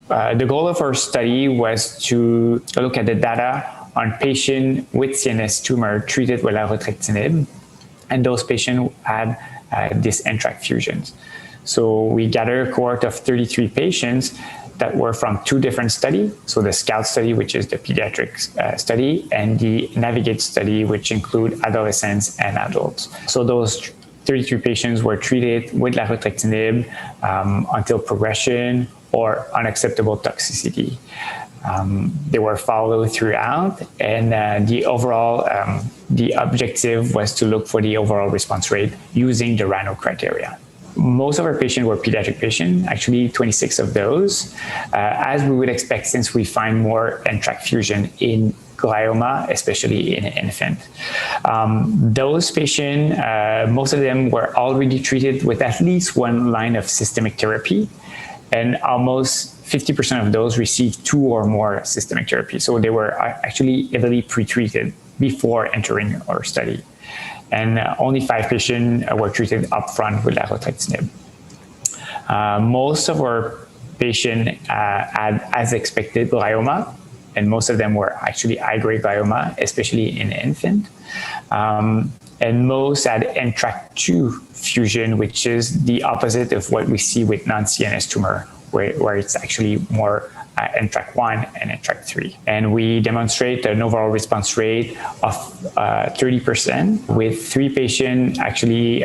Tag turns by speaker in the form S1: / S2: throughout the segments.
S1: The goal of our study was to look at the data on patients with CNS tumor treated with larotrectinib, and those patients had these NTRK fusions. So we gathered a cohort of 33 patients that were from two different studies. So the SCOUT study, which is the pediatric study, and the NAVIGATE study, which include adolescents and adults. So those 33 patients were treated with larotrectinib until progression or unacceptable toxicity. They were followed throughout, and the objective was to look for the overall response rate using the RANO criteria. Most of our patients were pediatric patients, actually 26 of those, as we would expect since we find more NTRK fusion in glioma, especially in an infant. Those patients, most of them were already treated with at least one line of systemic therapy, and almost 50% of those received two or more systemic therapy. So they were actually heavily pretreated before entering our study. And only 5 patients were treated upfront with larotrectinib. Most of our patients had, as expected, glioma, and most of them were actually high-grade glioma, especially in infant. And most had NTRK2 fusion, which is the opposite of what we see with non-CNS tumor, where it's actually more NTRK1 and NTRK3. And we demonstrate an overall response rate of 30%, with 3 patients actually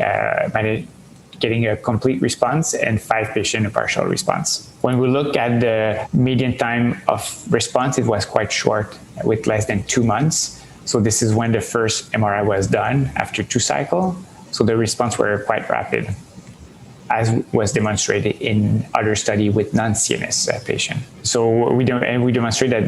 S1: getting a complete response and 5 patients a partial response. When we look at the median time of response, it was quite short, with less than 2 months. So this is when the first MRI was done after 2 cycles. So the response were quite rapid, as was demonstrated in other study with non-CNS patients. So we demonstrate that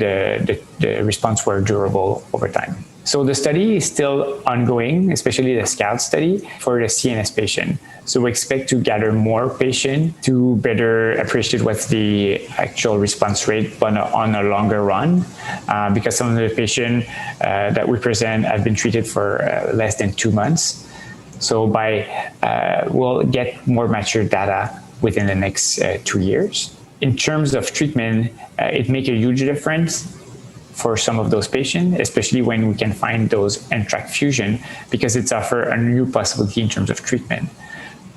S1: the response were durable over time. So the study is still ongoing, especially the SCOUT study for the CNS patient. So we expect to gather more patients to better appreciate what's the actual response rate but on a longer run, because some of the patients that we present have been treated for less than 2 months. So we'll get more mature data within the next 2 years. In terms of treatment, it makes a huge difference for some of those patients, especially when we can find those NTRK fusion, because it's offer a new possibility in terms of treatment.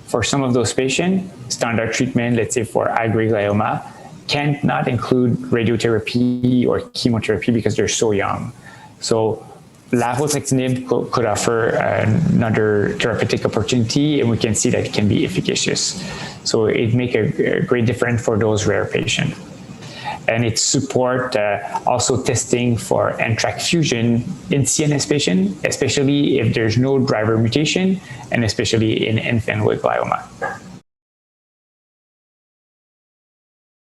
S1: For some of those patients, standard treatment, let's say for high-grade glioma, cannot include radiotherapy or chemotherapy because they're so young. So larotrectinib could offer another therapeutic opportunity, and we can see that it can be efficacious. So it makes a great difference for those rare patients. And it supports also testing for NTRK fusion in CNS patients, especially if there's no driver mutation, and especially in infant with glioma.